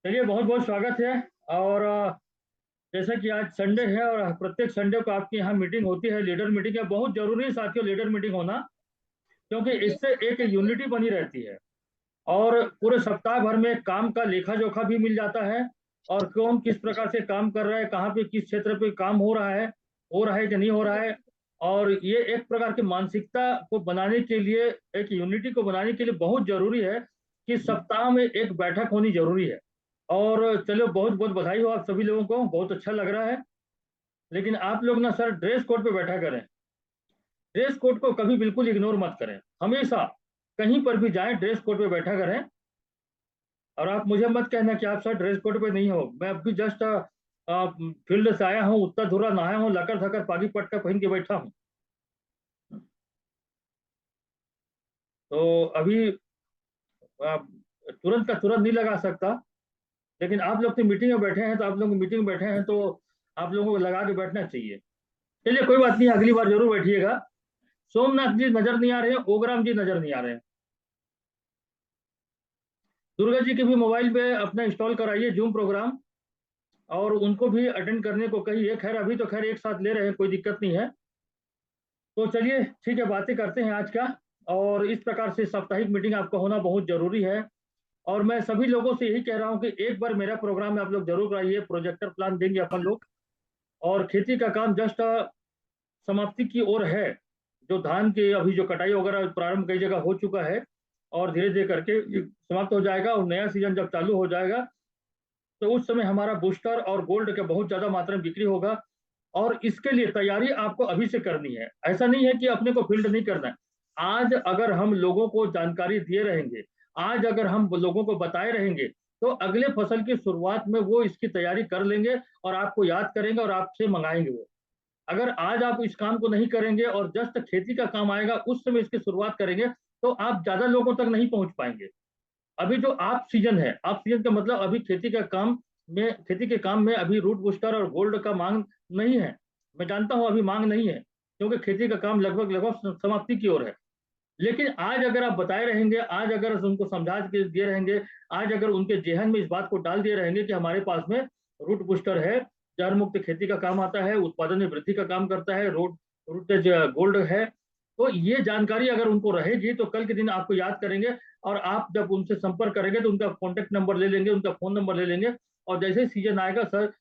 चलिए, बहुत बहुत स्वागत है। और जैसा कि आज संडे है और प्रत्येक संडे को आपके यहाँ मीटिंग होती है, लीडर मीटिंग है। बहुत जरूरी है साथियों लीडर मीटिंग होना, क्योंकि जी इससे एक यूनिटी बनी रहती है। और पूरे सप्ताह भर में काम का लेखा जोखा भी मिल जाता है, और कौन किस प्रकार से काम कर रहा है, कहाँ पे किस क्षेत्र पे काम हो रहा है कि नहीं हो रहा है। और ये एक प्रकार की मानसिकता को बनाने के लिए, एक यूनिटी को बनाने के लिए बहुत जरूरी है कि सप्ताह में एक बैठक होनी जरूरी है। और चलो, बहुत बहुत बधाई हो आप सभी लोगों को, बहुत अच्छा लग रहा है। लेकिन आप लोग ना सर ड्रेस कोड पे बैठा करें। ड्रेस कोड को कभी बिल्कुल इग्नोर मत करें। हमेशा कहीं पर भी जाएं ड्रेस कोड पे बैठा करें। और आप मुझे मत कहना कि आप सर ड्रेस कोड पे नहीं हो। मैं अभी जस्ट फील्ड से आया हूँ, उत्तर धुरा नहाया हूँ, लकर थकर पागी पटका पहन के बैठा हूँ। तो अभी तुरंत का तुरंत नहीं लगा सकता। लेकिन आप लोग तो मीटिंग में बैठे हैं, तो आप लोग मीटिंग में बैठे हैं तो आप लोगों को लगा के बैठना चाहिए। चलिए, कोई बात नहीं, अगली बार जरूर बैठिएगा। सोमनाथ जी नजर नहीं आ रहे हैं, ओग्राम जी नजर नहीं आ रहे हैं। दुर्गा जी के भी मोबाइल पे अपना इंस्टॉल कराइए जूम प्रोग्राम, और उनको भी अटेंड करने को कहिए। खैर अभी तो खैर एक साथ ले रहे हैं, कोई दिक्कत नहीं है। तो चलिए ठीक है, बातें करते हैं आज का। और इस प्रकार से साप्ताहिक मीटिंग आपका होना बहुत जरूरी है। और मैं सभी लोगों से यही कह रहा हूँ कि एक बार मेरा प्रोग्राम में आप लोग जरूर कराइए। प्रोजेक्टर प्लान देंगे अपन लोग। और खेती का काम जस्ट समाप्ति की ओर है। जो धान के अभी जो कटाई वगैरह प्रारंभ कई जगह हो चुका है, और धीरे धीरे करके ये समाप्त हो जाएगा। और नया सीजन जब चालू हो जाएगा, तो उस समय हमारा बूस्टर और गोल्ड का बहुत ज्यादा मात्रा में बिक्री होगा। और इसके लिए तैयारी आपको अभी से करनी है। ऐसा नहीं है कि अपने को फील्ड नहीं करना है। आज अगर हम लोगों को जानकारी दिए रहेंगे, आज अगर हम लोगों को बताए रहेंगे, तो अगले फसल की शुरुआत में वो इसकी तैयारी कर लेंगे और आपको याद करेंगे और आपसे मंगाएंगे वो। अगर आज आप इस काम को नहीं करेंगे और जस्ट खेती का काम आएगा उस समय इसकी शुरुआत करेंगे, तो आप ज्यादा लोगों तक नहीं पहुंच पाएंगे। अभी जो आप सीजन है, आप सीजन का मतलब अभी खेती के काम में अभी रूट बूस्टर और गोल्ड का मांग नहीं है। मैं जानता हूं अभी मांग नहीं है, क्योंकि खेती का काम लगभग लगभग समाप्ति की ओर है। लेकिन आज अगर आप बताए रहेंगे, आज अगर उनको समझा के दिए रहेंगे, आज अगर उनके जेहन में इस बात को डाल दिए रहेंगे कि हमारे पास में रूट बूस्टर है, जड़ मुक्त खेती का काम आता है, उत्पादन में वृद्धि का काम करता है, रूट गोल्ड है, तो ये जानकारी अगर उनको रहेगी तो कल के दिन आपको याद करेंगे। और आप जब उनसे संपर्क करेंगे तो उनका कॉन्टेक्ट नंबर ले लेंगे, उनका फोन नंबर ले लेंगे। और जैसे ही सीजन आएगा, सर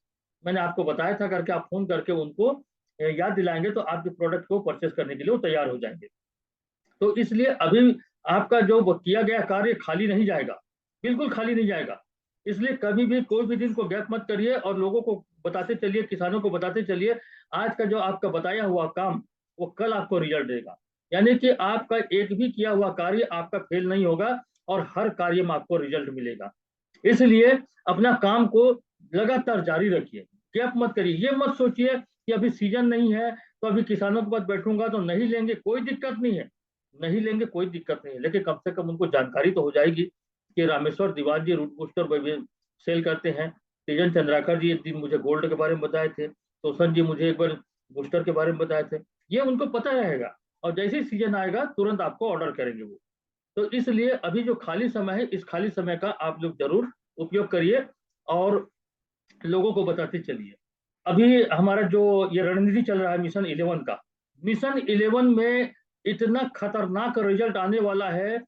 मैंने आपको बताया था करके आप फोन करके उनको याद दिलाएंगे, तो आपके प्रोडक्ट को परचेस करने के लिए वो तैयार हो जाएंगे। तो इसलिए अभी आपका जो किया गया कार्य खाली नहीं जाएगा, बिल्कुल खाली नहीं जाएगा। इसलिए कभी भी कोई भी दिन को गैप मत करिए और लोगों को बताते चलिए, किसानों को बताते चलिए। आज का जो आपका बताया हुआ काम, वो कल आपको रिजल्ट देगा। यानी कि आपका एक भी किया हुआ कार्य आपका फेल नहीं होगा, और हर कार्य में आपको रिजल्ट मिलेगा। इसलिए अपना काम को लगातार जारी रखिए, गैप मत करिए। ये मत सोचिए कि अभी सीजन नहीं है तो अभी किसानों के पास बैठूंगा तो नहीं लेंगे, कोई दिक्कत नहीं है। नहीं लेंगे कोई दिक्कत नहीं है, लेकिन कम से कम उनको जानकारी तो हो जाएगी कि रामेश्वर दीवान जी रूट बूस्टर सेल करते हैं। तेजन चंद्राकर जी एक दिन मुझे गोल्ड के बारे में बताए थे, तोसन जी मुझे एक बार बूस्टर के बारे में बताए थे। ये उनको पता रहेगा, और जैसे ही सीजन आएगा तुरंत आपको ऑर्डर करेंगे वो। तो इसलिए अभी जो खाली समय है, इस खाली समय का आप लोग जरूर उपयोग करिए, और लोगों को बताते चलिए। अभी हमारा जो ये रणनीति चल रहा है मिशन 11 का, मिशन 11 में इतना खतरनाक रिजल्ट आने वाला है।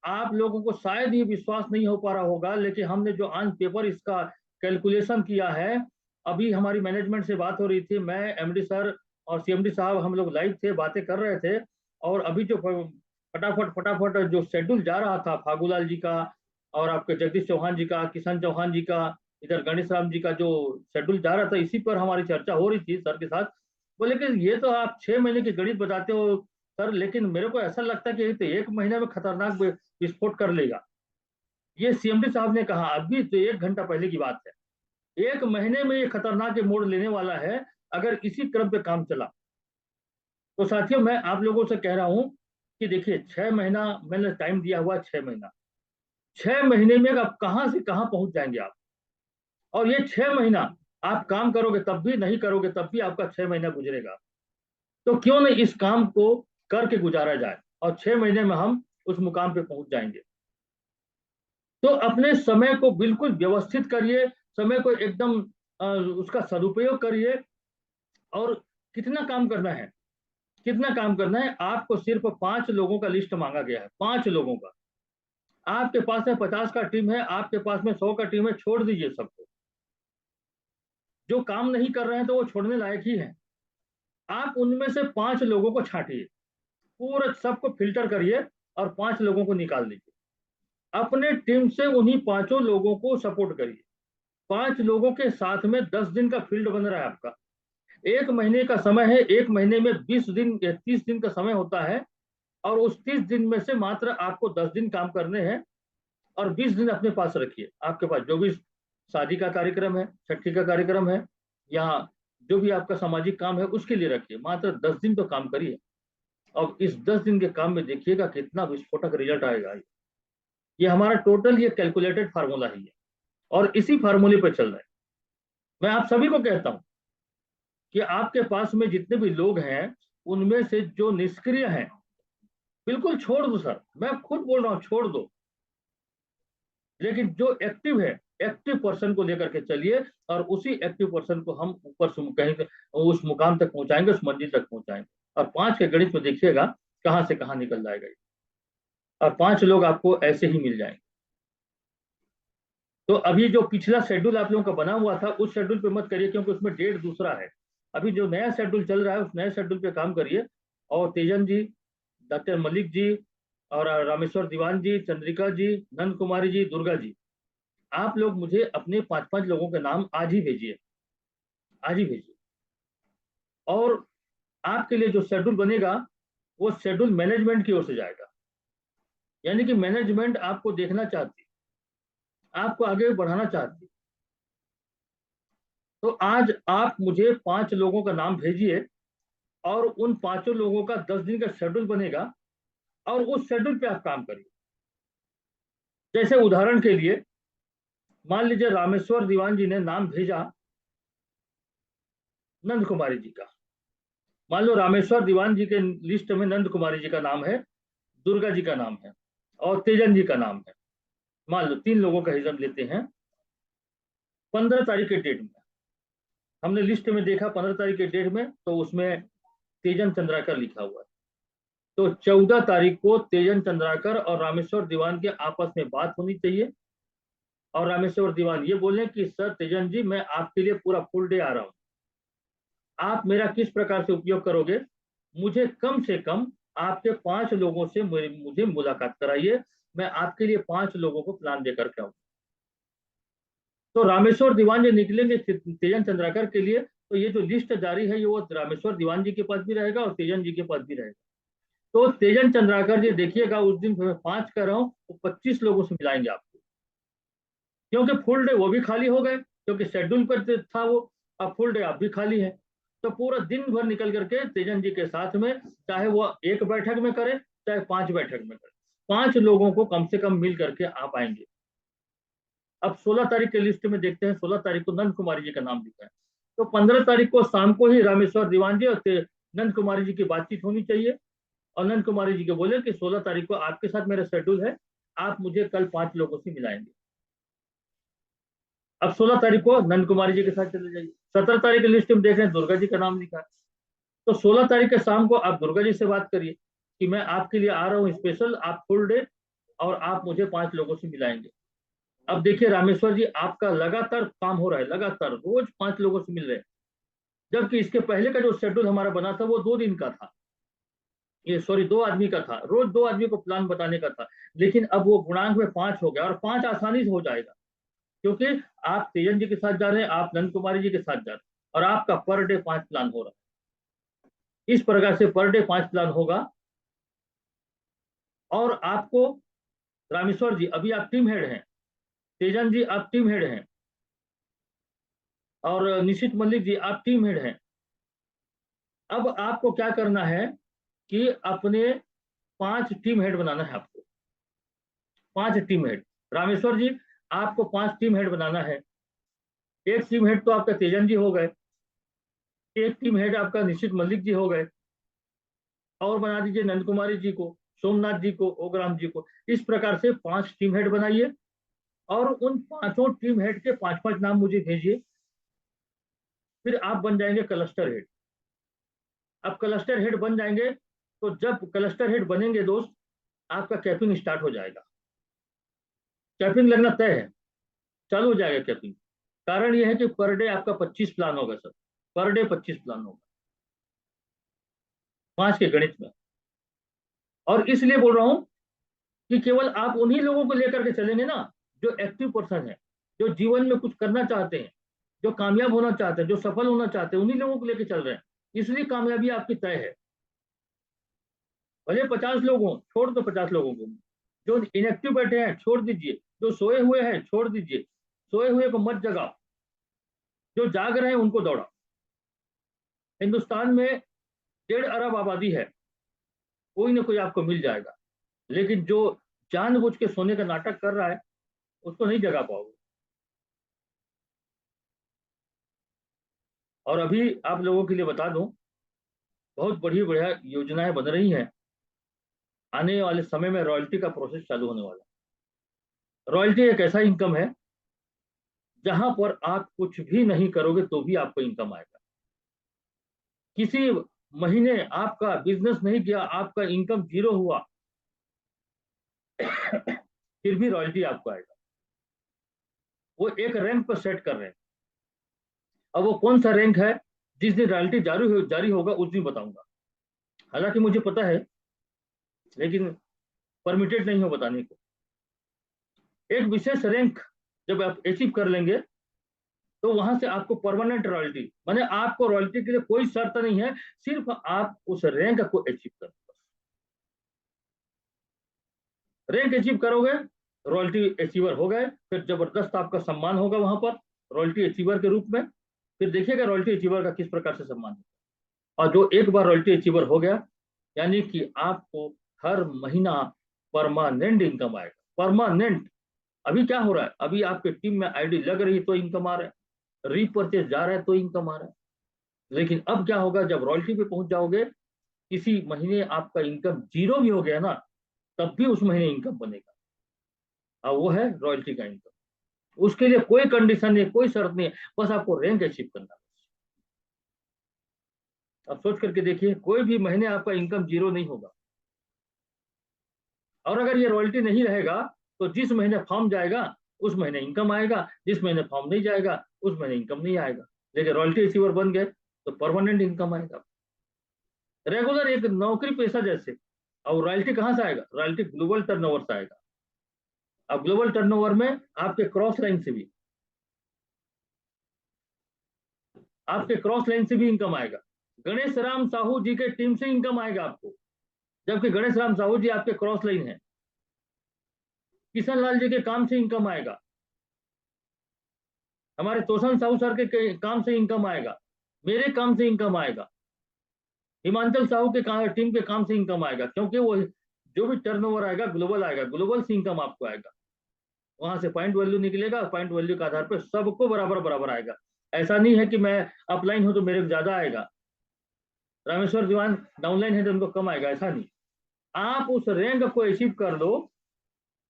आप लोगों को शायद ये विश्वास नहीं हो पा रहा होगा, लेकिन हमने जो ऑन पेपर इसका कैलकुलेशन किया है, अभी हमारी मैनेजमेंट से बात हो रही थी, मैं एमडी सर और सीएमडी साहब हम लोग लाइव थे, बातें कर रहे थे। और अभी जो फटाफट फटाफट जो शेड्यूल जा रहा था फागूलाल जी का, और आपके जगदीश चौहान जी का, किशन चौहान जी का, इधर गणेश राम जी का जो शेड्यूल जा रहा था, इसी पर हमारी चर्चा हो रही थी सर के साथ। बोले कि ये तो आप 6 महीने की गणित बताते हो सर, लेकिन मेरे को ऐसा लगता है कि ये तो 1 महीने में खतरनाक विस्फोट कर लेगा। ये सीएमडी साहब ने कहा, अभी तो 1 घंटा पहले की बात है। 1 महीने में ये खतरनाक मोड़ लेने वाला है अगर इसी क्रम पे काम चला। तो साथियों, मैं आप लोगों से कह रहा हूं कि देखिए, 6 महीना मैंने टाइम दिया हुआ, 6 महीना। 6 महीने में आप कहां से कहां पहुंच जाएंगे आप। और ये 6 महीना आप काम करोगे तब भी, नहीं करोगे तब भी आपका 6 महीना गुजरेगा। तो क्यों नहीं इस काम को करके गुजारा जाए, और 6 महीने में हम उस मुकाम पे पहुंच जाएंगे। तो अपने समय को बिल्कुल व्यवस्थित करिए, समय को एकदम उसका सदुपयोग करिए। और कितना काम करना है, कितना काम करना है आपको? सिर्फ 5 लोगों का लिस्ट मांगा गया है, 5 लोगों का। आपके पास में 50 का टीम है, आपके पास में 100 का टीम है, छोड़ दीजिए सबको। जो काम नहीं कर रहे हैं तो वो छोड़ने लायक ही है। आप उनमें से 5 लोगों को छांटिए, पूरे सबको फिल्टर करिए और 5 लोगों को निकाल दीजिए। अपने टीम से उन्हीं 5 लोगों को सपोर्ट करिए। 5 लोगों के साथ में 10 दिन का फील्ड बन रहा है आपका। 1 महीने का समय है, 1 महीने में 20 दिन या 30 दिन का समय होता है। और उस 30 दिन में से मात्र आपको 10 दिन काम करने हैं। और 20 दिन अपने पास रखिए। आपके पास जो भी शादी का कार्यक्रम है, छठी का कार्यक्रम है, या जो भी आपका सामाजिक काम है उसके लिए रखिए। मात्र 10 दिन तो काम करिए। और इस 10 दिन के काम में देखिएगा कितना विस्फोटक रिजल्ट आएगा। ये हमारा टोटल ये कैलकुलेटेड फार्मूला ही है और इसी फार्मूले पर चल रहा है। मैं आप सभी को कहता हूं कि आपके पास में जितने भी लोग हैं उनमें से जो निष्क्रिय हैं बिल्कुल छोड़ दो सर, मैं खुद बोल रहा हूं छोड़ दो। लेकिन जो एक्टिव है, एक्टिव पर्सन को लेकर के चलिए और उसी एक्टिव पर्सन को हम ऊपर से कहीं उस मुकाम तक पहुंचाएंगे, उस मंजिल तक पहुंचाएंगे। और 5 के गणित में देखिएगा कहां से कहां निकल जाएगा। और 5 लोग आपको ऐसे ही मिल जाएंगे। तो अभी जो पिछला शेड्यूल आप लोगों का बना हुआ था उस शेड्यूल पे मत करिए, क्योंकि उसमें डेट दूसरा है। अभी जो नया शेड्यूल चल रहा है उस नए शेड्यूल पे काम करिए। और तेजन जी, डॉक्टर मलिक जी, और रामेश्वर दीवान जी, चंद्रिका जी, नंद कुमारी जी, दुर्गा जी, आप लोग मुझे अपने 5-5 लोगों के नाम आज ही भेजिए, आज ही भेजिए। और आपके लिए जो शेड्यूल बनेगा वो शेड्यूल मैनेजमेंट की ओर से जाएगा। यानी कि मैनेजमेंट आपको देखना चाहती, आपको आगे बढ़ाना चाहती। तो आज आप मुझे 5 लोगों का नाम भेजिए और उन 5 लोगों का 10 दिन का शेड्यूल बनेगा और उस शेड्यूल पे आप काम करिए। जैसे उदाहरण के लिए मान लीजिए रामेश्वर दीवान जी ने नाम भेजा नंद कुमारी जी का। मान लो रामेश्वर दीवान जी के लिस्ट में नंद कुमारी जी का नाम है, दुर्गा जी का नाम है और तेजन जी का नाम है। मान लो 3 लोगों का हिसाब लेते हैं। 15 तारीख के डेट में हमने लिस्ट में देखा, 15 तारीख के डेट में तो उसमें तेजन चंद्राकर लिखा हुआ है। तो 14 तारीख को तेजन चंद्राकर और रामेश्वर दीवान के आपस में बात होनी चाहिए। और रामेश्वर दीवान ये बोले कि सर तेजन जी, मैं आपके लिए पूरा फुल डे आ रहा हूँ, आप मेरा किस प्रकार से उपयोग करोगे? मुझे कम से कम आपके 5 लोगों से मुझे मुलाकात कराइए। मैं आपके लिए 5 लोगों को प्लान देकर के आऊँ। तो रामेश्वर दीवान जो निकलेंगे तेजन चंद्राकर के लिए, तो ये जो लिस्ट जारी है ये वो रामेश्वर दीवान जी के पास भी रहेगा और तेजन जी के पास भी रहेगा। तो तेजन चंद्राकर जी देखिएगा, उस दिन मैं 5 कर रहा हूँ तो 25 लोगों से मिलाएंगे आपको। क्योंकि फुल डे वो भी खाली हो गए, क्योंकि शेड्यूल पर था वो। अब फुल डे आप भी खाली है। तो पूरा दिन भर निकल करके तेजन जी के साथ में, चाहे वो एक बैठक में करे चाहे 5 बैठक में करे, 5 लोगों को कम से कम मिल करके आप आएंगे। अब 16 तारीख के लिस्ट में देखते हैं, 16 तारीख को नंद कुमारी जी का नाम लिखा है। तो 15 तारीख को शाम को ही रामेश्वर दीवान जी और नंद कुमारी जी की बातचीत होनी चाहिए। और नंद कुमारी जी को बोले कि 16 तारीख को आपके साथ मेरा शेड्यूल है, आप मुझे कल 5 लोगों से मिलाएंगे। अब 16 तारीख को नंद कुमारी जी के साथ चले जाइए। 17 तारीख की लिस्ट में देख रहे हैं दुर्गा जी का नाम लिखा है। तो 16 तारीख के शाम को आप दुर्गा जी से बात करिए कि मैं आपके लिए आ रहा हूँ स्पेशल, आप फुल डे और आप मुझे 5 लोगों से मिलाएंगे। अब देखिए रामेश्वर जी, आपका लगातार काम हो रहा है, लगातार रोज 5 लोगों से मिल रहे हैं। जबकि इसके पहले का जो शेड्यूल हमारा बना था वो 2 दिन का था, ये सॉरी 2 आदमी का था, रोज 2 आदमी को प्लान बताने का था। लेकिन अब वो गुणांक में 5 हो गया और 5 आसानी से हो जाएगा। क्योंकि आप तेजन जी के साथ जा रहे हैं, आप नंद कुमारी जी के साथ जा रहे हैं और आपका पर डे 5 प्लान हो रहा है। इस प्रकार से पर डे 5 प्लान होगा। और आपको रामेश्वर जी, अभी आप टीम हेड हैं, तेजन जी आप टीम हेड हैं, और निशित मल्लिक जी आप टीम हेड हैं। अब आपको क्या करना है कि अपने 5 टीम हेड बनाना है आपको। 5 टीम हेड, रामेश्वर जी आपको 5 टीम हेड बनाना है। एक टीम हेड तो आपका तेजन जी हो गए, एक टीम हेड आपका निशित मल्लिक जी हो गए, और बना दीजिए नंद कुमारी जी को, सोमनाथ जी को, ओग्राम जी को। इस प्रकार से 5 टीम हेड बनाइए और उन पांचों टीम हेड के 5-5 नाम मुझे भेजिए। फिर आप बन जाएंगे क्लस्टर हेड। अब क्लस्टर हेड बन जाएंगे तो जब क्लस्टर हेड बनेंगे दोस्त, आपका कैपिंग स्टार्ट हो जाएगा। कैपिंग लगना तय है, चालू हो जाएगा कैपिंग। कारण यह है कि पर डे आपका 25 प्लान होगा सर, पर डे 25 प्लान होगा 5 के गणित में। और इसलिए बोल रहा हूं कि केवल आप उन्हीं लोगों को लेकर के चलेंगे ना जो एक्टिव पर्सन है, जो जीवन में कुछ करना चाहते हैं, जो कामयाब होना चाहते हैं, जो सफल होना चाहते हैं, उन्हीं लोगों को लेकर चल रहे हैं। इसलिए कामयाबी आपकी तय है। भले 50 लोग हों, छोड़ दो 50 लोगों को। जो इनएक्टिव बैठे हैं छोड़ दीजिए, जो सोए हुए हैं छोड़ दीजिए, सोए हुए को मत जगाओ, जो जाग रहे हैं उनको दौड़ाओ। हिंदुस्तान में 1.5 अरब आबादी है, कोई ना कोई आपको मिल जाएगा। लेकिन जो जानबूझ के सोने का नाटक कर रहा है उसको नहीं जगा पाओगे। और अभी आप लोगों के लिए बता दूं, बहुत बढ़िया बढ़िया योजनाएं बन रही हैं। आने वाले समय में रॉयल्टी का प्रोसेस चालू होने वाला है। रॉयल्टी एक ऐसा इनकम है जहां पर आप कुछ भी नहीं करोगे तो भी आपको इनकम आएगा। किसी महीने आपका बिजनेस नहीं किया, आपका इनकम जीरो हुआ, फिर भी रॉयल्टी आपको आएगा। वो एक रैंक पर सेट कर रहे हैं। अब वो कौन सा रैंक है, जिस दिन रॉयल्टी जारी होगा उस दिन बताऊंगा। हालांकि मुझे पता है, लेकिन परमिटेड नहीं हो बताने को। एक विशेष रैंक जब आप अचीव कर लेंगे तो वहां से आपको परमानेंट रॉयल्टी, माने आपको रॉयल्टी के लिए कोई शर्त नहीं है, सिर्फ आप उस रैंक को अचीव करो। रैंक अचीव करोगे, रॉयल्टी अचीवर हो गए, फिर जबरदस्त आपका सम्मान होगा वहां पर रॉयल्टी अचीवर के रूप में। फिर देखिएगा रॉयल्टी अचीवर का किस प्रकार से सम्मान है। और जो एक बार रॉयल्टी अचीवर हो गया, यानी कि आपको हर महीना परमानेंट इनकम आएगा, परमानेंट। अभी क्या हो रहा है, अभी आपके टीम में आईडी लग रही तो इनकम आ रहा है, रीपरचेज जा रहा है तो इनकम आ रहा है। लेकिन अब क्या होगा, जब रॉयल्टी पे पहुंच जाओगे, किसी महीने आपका इनकम जीरो भी हो गया ना, तब भी उस महीने इनकम बनेगा। और वो है रॉयल्टी का इनकम। उसके लिए कोई कंडीशन नहीं, कोई शर्त नहीं है, बस आपको रैंक अचीव करना है। अब सोच करके देखिए, कोई भी महीने आपका इनकम जीरो नहीं होगा। और अगर ये रॉयल्टी नहीं रहेगा तो जिस महीने फॉर्म जाएगा उस महीने इनकम आएगा, जिस महीने फॉर्म नहीं जाएगा उस महीने इनकम नहीं आएगा। लेकिन रॉयल्टी अचीवर बन गए तो परमानेंट इनकम आएगा, रेगुलर, एक नौकरी पेशा जैसे। और रॉयल्टी कहां से आएगा, रॉयल्टी ग्लोबल टर्नओवर से आएगा। अब ग्लोबल टर्नओवर में आपके क्रॉस लाइन से भी, आपके क्रॉस लाइन से भी इनकम आएगा। गणेश राम साहू जी के टीम से इनकम आएगा आपको, जबकि गणेश राम साहू जी आपके क्रॉस लाइन है। किशन लाल जी के काम से इनकम आएगा, हमारे तोषण साहू सर के काम से इनकम आएगा, मेरे काम से इनकम आएगा, हिमांचल साहू के टीम के काम से इनकम आएगा। क्योंकि वो जो भी टर्नओवर आएगा ग्लोबल आएगा, ग्लोबल से इनकम आपको आएगा। वहां से पॉइंट वैल्यू निकलेगा, पॉइंट वैल्यू के आधार पर सबको बराबर बराबर आएगा। ऐसा नहीं है कि मैं अपलाइन हूं तो मेरे को ज्यादा आएगा, रामेश्वर दीवान डाउनलाइन है तो उनको कम आएगा, ऐसा नहीं। आप उस रैंक को अचीव कर दो,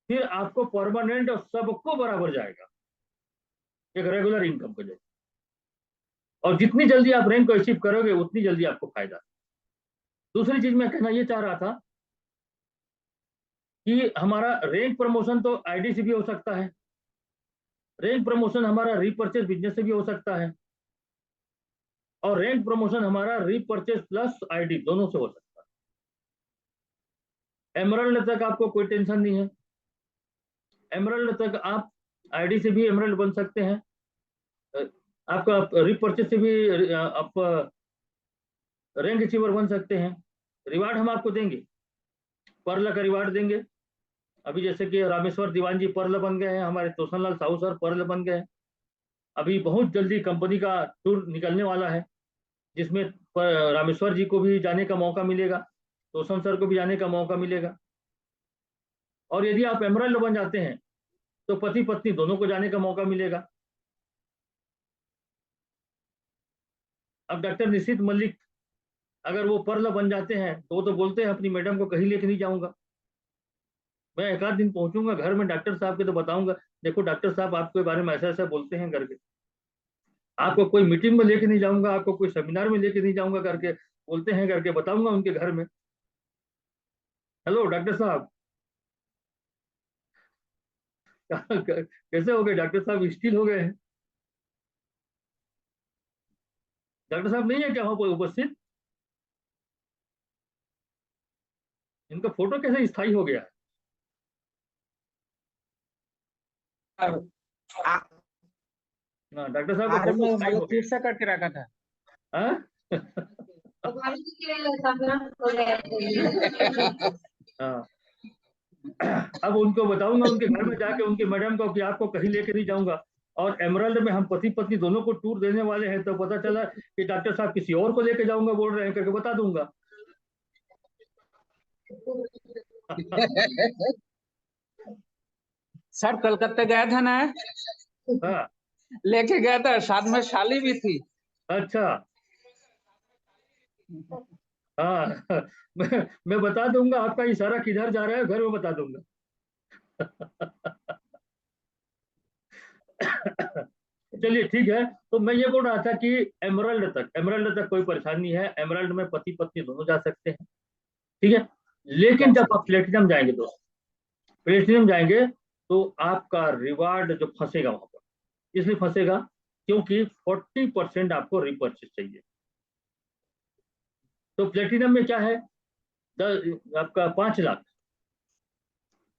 फिर आपको परमानेंट और सबको बराबर जाएगा, एक रेगुलर इनकम को जाएगा। और जितनी जल्दी आप रैंक को अचीव करोगे उतनी जल्दी आपको फायदा। दूसरी चीज मैं कहना ये चाह रहा था कि हमारा रैंक प्रमोशन तो आईडी से भी हो सकता है, रैंक प्रमोशन हमारा रीपरचेज बिजनेस से भी हो सकता है, और रैंक प्रमोशन हमारा रीपरचेज प्लस आईडी दोनों से हो सकता है। एमरल्ड तक आपको कोई टेंशन नहीं है, एमरल्ड तक आप आईडी से भी एमरल्ड बन सकते हैं, आपका रीपरचेज से भी आप रैंक अचीवर बन सकते हैं। रिवार्ड हम आपको देंगे, पर्ल का रिवार्ड देंगे। अभी जैसे कि रामेश्वर दीवान जी पर्ल बन गए हैं, हमारे तोषण लाल साहू सर पर्ल बन गए हैं। अभी बहुत जल्दी कंपनी का टूर निकलने वाला है, जिसमें रामेश्वर जी को भी जाने का मौका मिलेगा, तोषण सर को भी जाने का मौका मिलेगा। और यदि आप एमरल्ड बन जाते हैं तो पति पत्नी दोनों को जाने का मौका मिलेगा। अब डॉक्टर निशित मलिक अगर वो पर्ल बन जाते हैं तो वो तो बोलते हैं अपनी मैडम को कहीं लेके नहीं जाऊंगा, मैं एक आध दिन पहुंचूंगा घर में डॉक्टर साहब के, तो बताऊंगा देखो डॉक्टर साहब आपके बारे में ऐसा ऐसा बोलते हैं करके। आपको कोई मीटिंग में लेके नहीं जाऊंगा, आपको कोई सेमिनार में लेके नहीं जाऊंगा करके बोलते हैं करके बताऊंगा उनके घर में। हेलो डॉक्टर साहब। कैसे हो गए डॉक्टर साहब, स्टिल हो गए हैं? डॉक्टर साहब नहीं है क्या वहां पर उपस्थित? इनका फोटो कैसे स्थायी हो गया? हाँ डॉक्टर साहब का आज फोटो में स्थायी मतलब हो फिर गया। से करके रखा था। हाँ? हाँ। अब उनको बताऊंगा उनके घर में जाके उनके मैडम को कि आपको कहीं लेके नहीं जाऊंगा। और एमराल्ड में हम पति पत्नी दोनों को टूर देने वाले हैं, तो पता चला कि डॉक्टर साहब किसी और को लेके जाऊंगा बोल रहे हैं करके बता दूंगा। सर कलकत्ते गए थे ना, हाँ। लेके गया था, साथ में शाली भी थी। अच्छा। हाँ। मैं बता दूंगा आपका इशारा किधर जा रहा है, घर में बता दूंगा। चलिए ठीक है। तो मैं ये बोल रहा था कि एमराल्ड तक कोई परेशानी है, एमराल्ड में पति पत्नी दोनों जा सकते हैं। ठीक है। लेकिन जब आप प्लेटिनम जाएंगे, तो प्लेटिनम जाएंगे तो आपका रिवार्ड जो फंसेगा वहां पर, इसलिए फंसेगा क्योंकि 40% आपको रिपर्चेस चाहिए। तो प्लेटिनम में क्या है, आपका 5 लाख,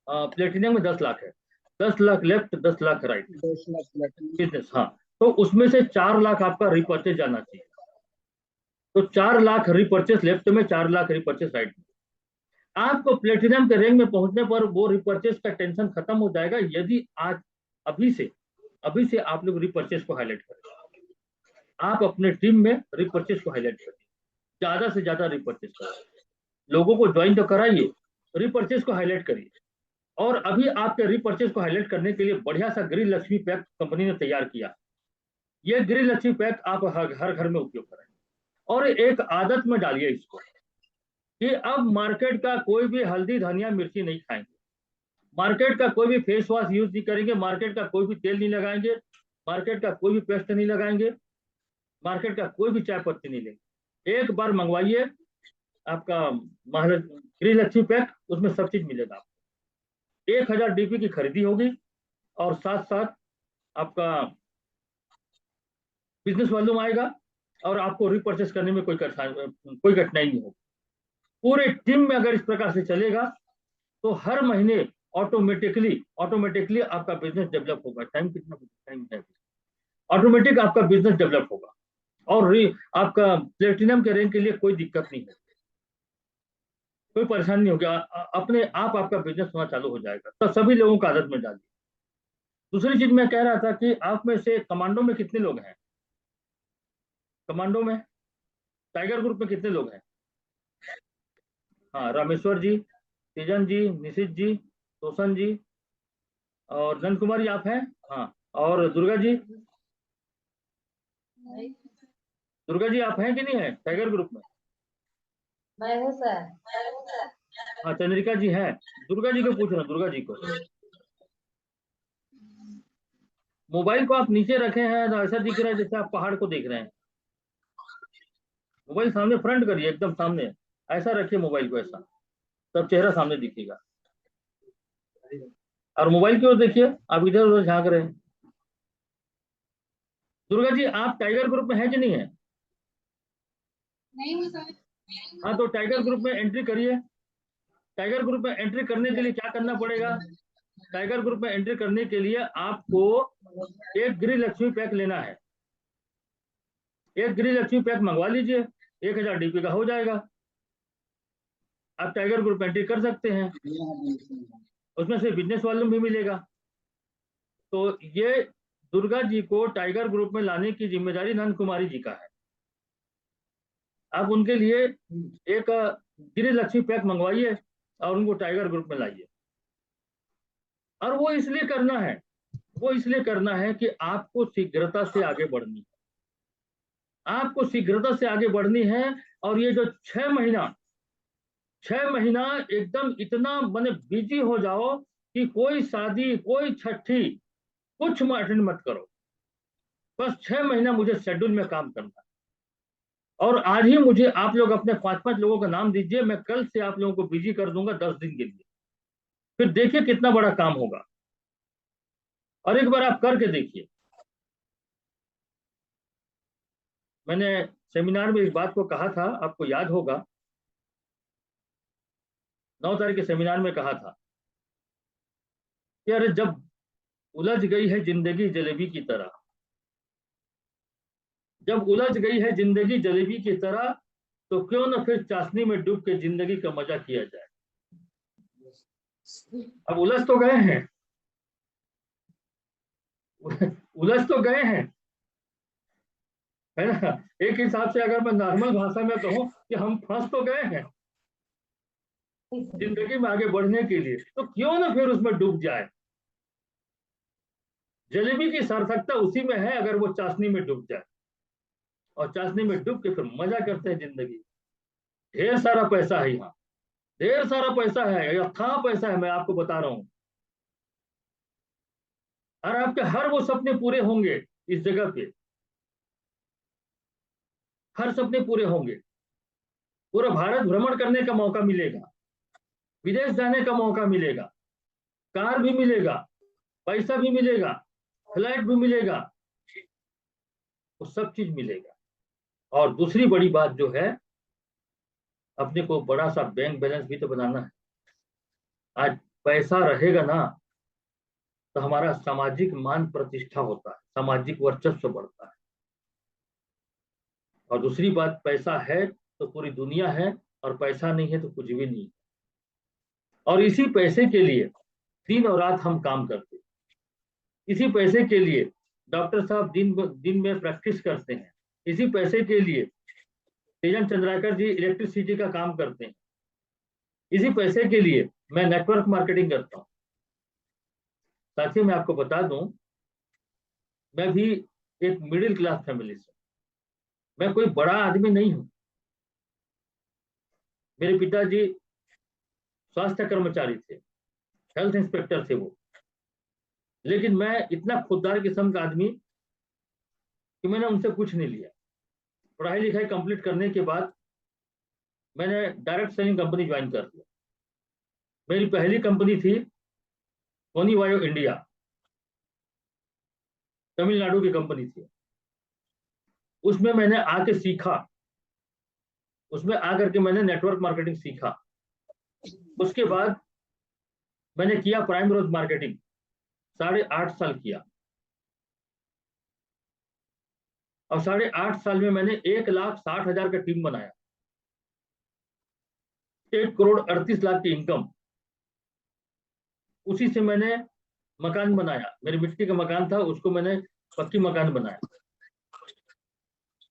प्लेटिनम में 10 लाख है। 10 lakh left, 10 lakh right, 10 lakh. Business. हाँ। तो उसमें से 4 लाख आपका रिपर्चेस जाना चाहिए। तो 4 लाख रिपर्चेस लेफ्ट में, 4 लाख रिपर्चेस राइट में। आपको प्लेटिनम के रैंक में पहुंचने पर वो रिपर्चेस का टेंशन खत्म हो जाएगा, यदि आज अभी से आप लोग रिपर्चेस को हाईलाइट करें। आप अपने टीम में रिपर्चेस को हाईलाइट करिए, ज्यादा से ज्यादा रिपर्चेस करिए, लोगों को ज्वाइन तो कराइए, रिपर्चेस को हाईलाइट करिए। और अभी आपके रिपर्चेस को हाईलाइट करने के लिए बढ़िया सा गृह लक्ष्मी पैक कंपनी ने तैयार किया। ये गृह लक्ष्मी पैक आप हर घर में उपयोग करें, और एक आदत में डालिए इसको कि अब मार्केट का कोई भी हल्दी धनिया मिर्ची नहीं खाएंगे, मार्केट का कोई भी फेस वॉश यूज नहीं करेंगे, मार्केट का कोई भी तेल नहीं लगाएंगे, मार्केट का कोई भी पेस्ट नहीं लगाएंगे, मार्केट का कोई भी चाय पत्ती नहीं लेंगे। एक बार मंगवाइए आपका गृह लक्ष्मी पैक, उसमें सब चीज मिलेगा आपको। 1000 DP की खरीदी होगी, और साथ साथ आपका बिजनेस वॉल्यूम आएगा, और आपको रिपर्चेस करने में कोई कठिनाई नहीं होगी। पूरे टीम में अगर इस प्रकार से चलेगा, तो हर महीने ऑटोमेटिकली आपका बिजनेस डेवलप होगा। टाइम कितना टाइम है? ऑटोमेटिक आपका बिजनेस डेवलप होगा, और आपका प्लेटिनम के रैंक के लिए कोई दिक्कत नहीं है, कोई परेशानी नहीं होगी। अपने आप आपका बिजनेस होना चालू हो जाएगा। तो सभी लोगों को आदत में डालिए। दूसरी चीज मैं कह रहा था कि आप में से कमांडो में कितने लोग हैं? कमांडो में टाइगर ग्रुप में कितने लोग हैं? हाँ, रामेश्वर जी, तीजन जी, निशित जी, तोसन जी, और नंद कुमार जी आप हैं? हाँ। और दुर्गा जी, दुर्गा जी आप हैं कि नहीं है टाइगर ग्रुप में? मैं हूँ सर। हाँ, चंद्रिका जी हैं। दुर्गा जी को पूछ रहा हूँ, दुर्गा जी को। मोबाइल को आप नीचे रखे हैं तो ऐसा दिख रहा है जैसे आप पहाड़ को देख रहे हैं। मोबाइल सामने फ्रंट करिए, एकदम सामने ऐसा रखिए मोबाइल को, ऐसा तब चेहरा सामने दिखेगा। और मोबाइल की ओर देखिए, आप इधर उधर झांक रहे हैं। दुर्गा जी आप टाइगर ग्रुप में है कि नहीं है? नहीं हूँ सर। हाँ, तो टाइगर ग्रुप में एंट्री करिए। टाइगर ग्रुप में एंट्री करने के लिए क्या करना पड़ेगा? टाइगर ग्रुप में एंट्री करने के लिए आपको एक गृह लक्ष्मी पैक लेना है। एक गृह लक्ष्मी पैक मंगवा लीजिए, 1000 DP का हो जाएगा। आप टाइगर ग्रुप में एंट्री कर सकते हैं, उसमें से बिजनेस वॉल्यूम भी मिलेगा। तो ये दुर्गा जी को टाइगर ग्रुप में लाने की जिम्मेदारी नंद कुमारी जी का है। आप उनके लिए एक गृह लक्ष्मी पैक मंगवाइए, और उनको टाइगर ग्रुप में लाइए। और वो इसलिए करना है कि आपको शीघ्रता से आगे बढ़नी है, आपको शीघ्रता से आगे बढ़नी है। और ये जो 6 महीना 6 महीना एकदम इतना मैंने बिजी हो जाओ कि कोई शादी कोई छठी कुछ अटेंड मत करो। बस 6 महीना मुझे शेड्यूल में काम करना है। और आज ही मुझे आप लोग अपने 5-5 लोगों का नाम दीजिए, मैं कल से आप लोगों को बिजी कर दूंगा 10 दिन के लिए। फिर देखिए कितना बड़ा काम होगा, और एक बार आप करके देखिए। मैंने सेमिनार में इस बात को कहा था, आपको याद होगा, 9 तारीख के सेमिनार में कहा था कि अरे जब उलझ गई है जिंदगी जलेबी की तरह, जब उलझ गई है जिंदगी जलेबी की तरह, तो क्यों ना फिर चाशनी में डूब के जिंदगी का मजा किया जाए। अब उलझ तो गए हैं, उलझ तो गए हैं, है ना। एक हिसाब से अगर मैं नॉर्मल भाषा में कहूं कि हम फंस तो गए हैं जिंदगी में आगे बढ़ने के लिए, तो क्यों ना फिर उसमें डूब जाए। जलेबी की सार्थकता उसी में है अगर वो चाशनी में डूब जाए, और चाशनी में डूब के फिर मजा करते हैं जिंदगी। ढेर सारा पैसा है यहाँ, ढेर सारा पैसा है, अथाह पैसा है, मैं आपको बता रहा हूँ। और आपके हर वो सपने पूरे होंगे इस जगह पे, हर सपने पूरे होंगे। पूरा भारत भ्रमण करने का मौका मिलेगा, विदेश जाने का मौका मिलेगा, कार भी मिलेगा, पैसा भी मिलेगा, फ्लाइट भी मिलेगा, वो सब चीज मिलेगा। और दूसरी बड़ी बात जो है, अपने को बड़ा सा बैंक बैलेंस भी तो बनाना है। आज पैसा रहेगा ना तो हमारा सामाजिक मान प्रतिष्ठा होता है, सामाजिक वर्चस्व बढ़ता है। और दूसरी बात, पैसा है तो पूरी दुनिया है, और पैसा नहीं है तो कुछ भी नहीं। और इसी पैसे के लिए दिन और रात हम काम करते हैं, इसी पैसे के लिए डॉक्टर साहब दिन दिन में प्रैक्टिस करते हैं, इसी पैसे के लिए तेजन चंद्राकर जी इलेक्ट्रिसिटी का काम करते हैं, इसी पैसे के लिए मैं नेटवर्क मार्केटिंग करता हूँ। साथियों, मैं आपको बता दूं, मैं भी एक मिडिल क्लास फैमिली से, मैं कोई बड़ा आदमी नहीं हूं। मेरे पिताजी स्वास्थ्य कर्मचारी थे, हेल्थ इंस्पेक्टर थे वो। लेकिन मैं इतना खुददार किस्म का आदमी कि मैंने उनसे कुछ नहीं लिया। पढ़ाई लिखाई कंप्लीट करने के बाद मैंने डायरेक्ट सेलिंग कंपनी ज्वाइन कर लिया। मेरी पहली कंपनी थी सोनी वायो इंडिया, तमिलनाडु की कंपनी थी। उसमें मैंने आके सीखा, उसमें आकर के मैंने नेटवर्क मार्केटिंग सीखा। उसके बाद मैंने किया प्राइम रोज मार्केटिंग, 8.5 साल किया। और 8.5 साल में मैंने 1,60,000 का टीम बनाया, 1,38,00,000 की इनकम। उसी से मैंने मकान बनाया, मेरी मिट्टी का मकान था, उसको मैंने पक्की मकान बनाया।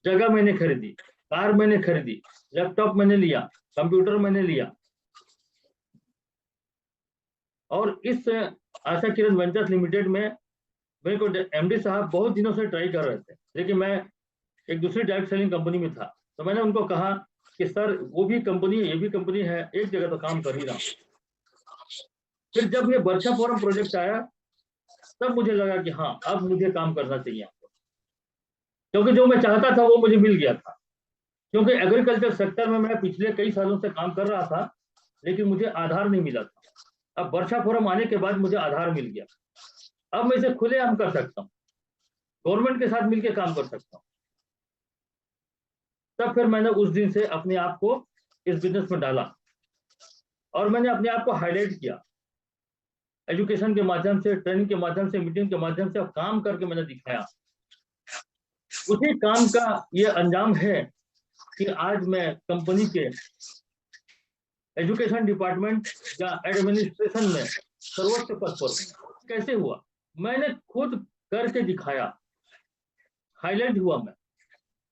जगह मैंने खरीदी, कार मैंने खरीदी, लैपटॉप मैंने लिया, कंप्यूटर मैंने लिया। और इस आशा किरण वेंचर्स लिमिटेड में मेरे को एमडी साहब बहुत दिनों से ट्राई कर रहे थे, लेकिन मैं एक दूसरी डायरेक्ट सेलिंग कंपनी में था। तो मैंने उनको कहा कि सर वो भी कंपनी है, ये भी कंपनी है, एक जगह तो काम कर ही रहा हूं। फिर जब ये वर्षा फोरम प्रोजेक्ट आया, तब मुझे लगा कि हाँ, अब मुझे काम करना चाहिए आपको, क्योंकि जो मैं चाहता था वो मुझे मिल गया था। क्योंकि एग्रीकल्चर सेक्टर में मैं पिछले कई सालों से काम कर रहा था, लेकिन मुझे आधार नहीं मिला था। अब वर्षा फोरम आने के बाद मुझे आधार मिल गया। अब मैं इसे खुलेआम कर सकता हूँ, गवर्नमेंट के साथ मिलकर काम कर सकता हूँ। तब फिर मैंने उस दिन से अपने आप को इस बिजनेस में डाला, और मैंने अपने आप को हाईलाइट किया एजुकेशन के माध्यम से, ट्रेनिंग के माध्यम से, मीटिंग के माध्यम से, और काम करके मैंने दिखाया। उसी काम का ये अंजाम है कि आज मैं कंपनी के एजुकेशन डिपार्टमेंट या एडमिनिस्ट्रेशन में सर्वोच्च पद पर हूं। कैसे हुआ? मैंने खुद करके दिखाया, हाईलाइट हुआ मैं।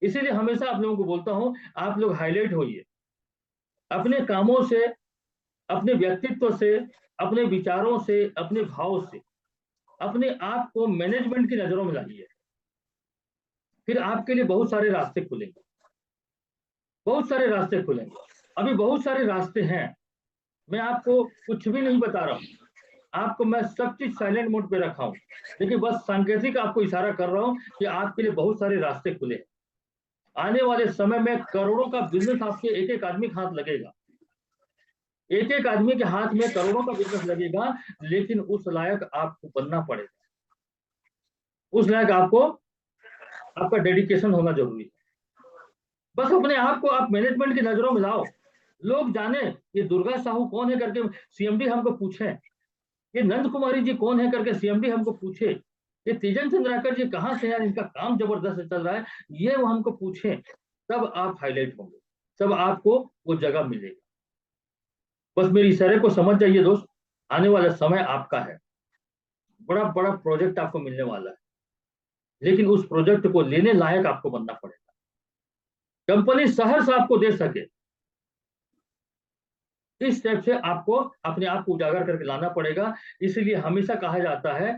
इसीलिए हमेशा आप लोगों को बोलता हूं, आप लोग हाईलाइट होइए अपने कामों से, अपने व्यक्तित्व से, अपने विचारों से, अपने भाव से। अपने आप को मैनेजमेंट की नजरों में लाइए, फिर आपके लिए बहुत सारे रास्ते खुलेंगे, बहुत सारे रास्ते खुलेंगे। अभी बहुत सारे रास्ते हैं, मैं आपको कुछ भी नहीं बता रहा हूँ, आपको मैं सब चीज साइलेंट मोड पे रखा हूँ, लेकिन बस सांकेतिक आपको इशारा कर रहा हूँ कि आपके लिए बहुत सारे रास्ते खुले हैं। आने वाले समय में करोड़ों का बिजनेस आपके एक एक आदमी के हाथ लगेगा, एक एक आदमी के हाथ में करोड़ों का बिजनेस लगेगा, लेकिन उस लायक आपको बनना पड़ेगा, उस लायक आपको आपका डेडिकेशन होना जरूरी है। बस अपने आप को आप मैनेजमेंट की नजरों में लाओ, लोग जाने ये दुर्गा साहू कौन है करके सीएमडी हमको पूछे, ये नंद कुमारी जी कौन है करके सीएमडी हमको पूछे, ये तीजन चंद्राकर जी कहाँ से यार, इनका काम जबरदस्त चल रहा है, ये वो हमको पूछे, तब आप हाईलाइट होंगे, तब आपको वो जगह मिलेगा। बस मेरी इशारे को समझ जाइए दोस्त, आने वाला समय आपका है, बड़ा बड़ा प्रोजेक्ट आपको मिलने वाला है, लेकिन उस प्रोजेक्ट को लेने लायक आपको बनना पड़ेगा, कंपनी सहर्ष आपको दे सके, इस टाइप से आपको अपने आप को उजागर करके लाना पड़ेगा। इसलिए हमेशा कहा जाता है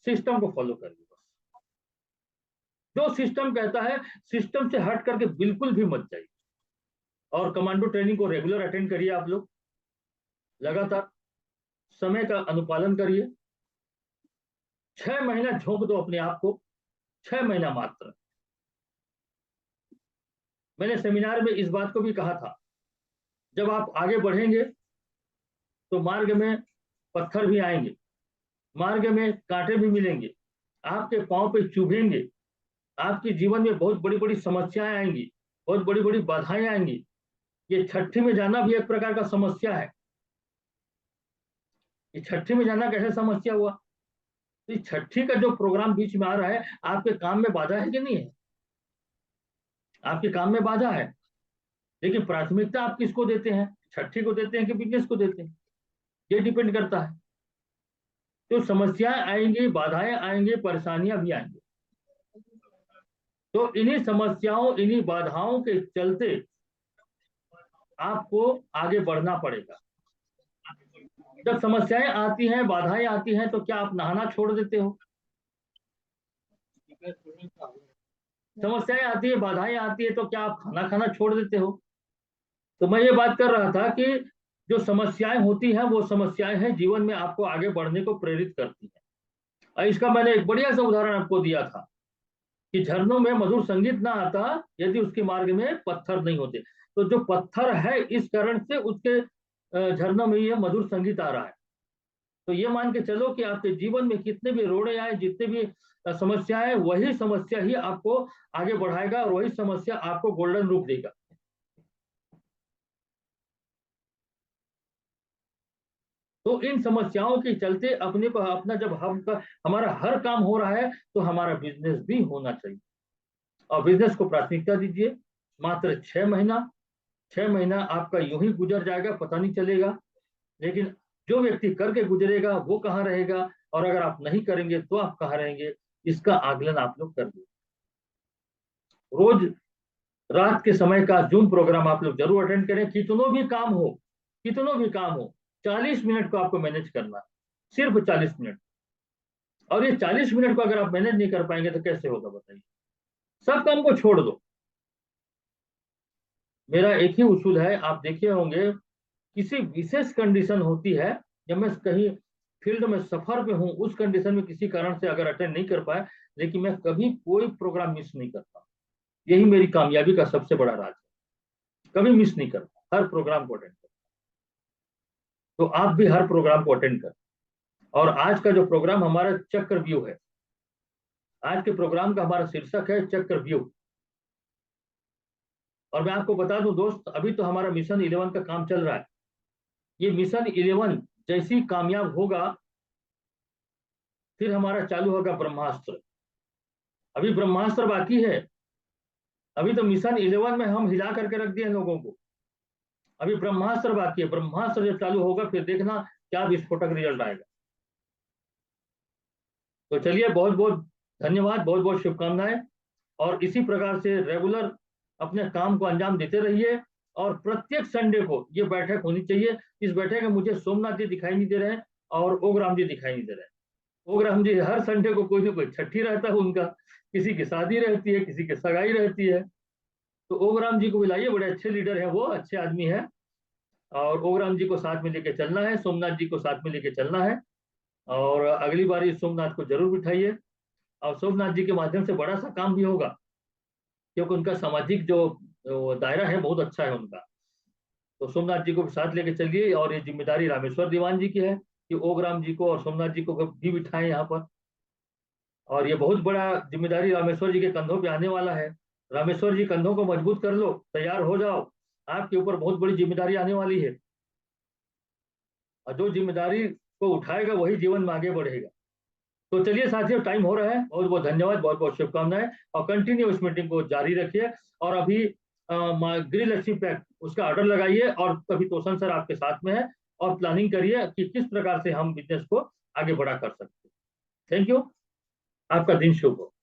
सिस्टम को फॉलो करिए, बस जो सिस्टम कहता है सिस्टम से हट करके बिल्कुल भी मत जाइए, और कमांडो ट्रेनिंग को रेगुलर अटेंड करिए, आप लोग लगातार समय का अनुपालन करिए, 6 महीना झोंक दो अपने आप को, 6 महीना मात्र। मैंने सेमिनार में इस बात को भी कहा था, जब आप आगे बढ़ेंगे तो मार्ग में पत्थर भी आएंगे, मार्ग में कांटे भी मिलेंगे, आपके पांव पे चुभेंगे, आपके जीवन में बहुत बड़ी बड़ी समस्याएं आएंगी, बहुत बड़ी बड़ी बाधाएं आएंगी। ये छठी में जाना भी एक प्रकार का समस्या है। ये छठी में जाना कैसे समस्या हुआ? तो इस छठी का जो प्रोग्राम बीच में आ रहा है, आपके काम में बाधा है कि नहीं है? आपके काम में बाधा है, लेकिन प्राथमिकता आप किसको देते हैं? छठी को देते हैं कि बिजनेस को देते हैं? ये डिपेंड करता है। तो समस्याएं आएंगी, बाधाएं आएंगी, परेशानियां भी आएंगी, तो इन्हीं समस्याओं इन्हीं बाधाओं के चलते आपको आगे बढ़ना पड़ेगा। जब समस्याएं आती हैं, बाधाएं आती हैं, तो क्या आप नहाना छोड़ देते हो? समस्याएं आती है, बाधाएं आती है, तो क्या आप खाना खाना छोड़ देते हो? तो मैं ये बात कर रहा था कि जो समस्याएं होती हैं वो समस्याएं हैं जीवन में आपको आगे बढ़ने को प्रेरित करती हैं। और इसका मैंने एक बढ़िया सा उदाहरण आपको दिया था कि झरनों में मधुर संगीत ना आता यदि उसके मार्ग में पत्थर नहीं होते। तो जो पत्थर है, इस कारण से उसके झरनों में ये मधुर संगीत आ रहा है। तो ये मान के चलो कि आपके जीवन में कितने भी रोड़े आए, जितने भी समस्याएं, वही समस्या ही आपको आगे बढ़ाएगा और वही समस्या आपको गोल्डन रूप देगा। तो इन समस्याओं के चलते अपने को अपना जब हमारा हर काम हो रहा है तो हमारा बिजनेस भी होना चाहिए, और बिजनेस को प्राथमिकता दीजिए। मात्र 6 महीना, 6 महीना आपका यूं ही गुजर जाएगा, पता नहीं चलेगा, लेकिन जो व्यक्ति करके गुजरेगा वो कहाँ रहेगा, और अगर आप नहीं करेंगे तो आप कहाँ रहेंगे, इसका आकलन आप लोग कर लीजिए। रोज रात के समय का जूम प्रोग्राम आप लोग जरूर अटेंड करें, कितनों भी काम हो, कितनों भी काम हो, 40 मिनट को आपको मैनेज करना है, सिर्फ 40 मिनट। और ये 40 मिनट को अगर आप मैनेज नहीं कर पाएंगे तो कैसे होगा बताइए? सब काम को छोड़ दो। मेरा एक ही उसूल है, आप देखे होंगे, किसी विशेष कंडीशन होती है, जब मैं कहीं फील्ड में सफर पे हूं, उस कंडीशन में किसी कारण से अगर अटेंड नहीं कर पाए, लेकिन मैं कभी कोई प्रोग्राम मिस नहीं करता। यही मेरी कामयाबी का सबसे बड़ा राज है, कभी मिस नहीं करता, हर प्रोग्राम को अटेंड करता। तो आप भी हर प्रोग्राम को अटेंड करें। और आज का जो प्रोग्राम हमारा चक्रव्यूह है, आज के प्रोग्राम का हमारा शीर्षक है चक्रव्यूह। और मैं आपको बता दूं दोस्त, अभी तो हमारा मिशन 11 का काम चल रहा है। ये मिशन 11 जैसी कामयाब होगा, फिर हमारा चालू होगा ब्रह्मास्त्र। अभी ब्रह्मास्त्र बाकी है, अभी तो मिशन 11 में हम हिला करके रख दिए लोगों को, अभी ब्रह्मास्त्र बाकी है। ब्रह्मास्त्र जब चालू होगा फिर देखना क्या विस्फोटक रिजल्ट आएगा। तो चलिए, बहुत बहुत धन्यवाद, बहुत बहुत शुभकामनाएं, और इसी प्रकार से रेगुलर अपने काम को अंजाम देते रहिए। और प्रत्येक संडे को ये बैठक होनी चाहिए। इस बैठक में मुझे सोमनाथ जी दिखाई नहीं दे रहे हैं और ओगराम जी दिखाई नहीं दे रहे हैं। ओगराम जी हर संडे को कोई ना कोई छठी रहता है उनका, किसी की शादी रहती है, किसी की सगाई रहती है। तो ओगराम जी को बुलाइए, बड़े अच्छे लीडर है वो, अच्छे आदमी है, और ओग्राम जी को साथ में लेके चलना है, सोमनाथ जी को साथ में लेके चलना है, और अगली बार सोमनाथ को जरूर बिठाइए। और सोमनाथ जी के माध्यम से बड़ा सा काम भी होगा, क्योंकि उनका सामाजिक जो दायरा है बहुत अच्छा है उनका। तो सोमनाथ जी को भी साथ लेके चलिए, और ये जिम्मेदारी रामेश्वर दीवान जी की है कि ओग्राम जी को और सोमनाथ जी को भी बिठाएं यहाँ पर। और ये बहुत बड़ा जिम्मेदारी रामेश्वर जी के कंधों पे आने वाला है। रामेश्वर जी, कंधों को मजबूत कर लो, तैयार हो जाओ, आपके ऊपर बहुत बड़ी जिम्मेदारी आने वाली है। और जो जिम्मेदारी को उठाएगा वही जीवन में आगे बढ़ेगा। तो चलिए साथियों, टाइम हो रहा है। बहुत बहुत धन्यवाद, बहुत बहुत शुभकामनाएं, और कंटिन्यू इस मीटिंग को जारी रखिए। और अभी गृह लक्ष्मी पैक उसका ऑर्डर लगाइए, और कभी तोषण सर आपके साथ में है, और प्लानिंग करिए कि किस प्रकार से हम बिजनेस को आगे बढ़ा कर सकते हैं। थैंक यू, आपका दिन शुभ हो।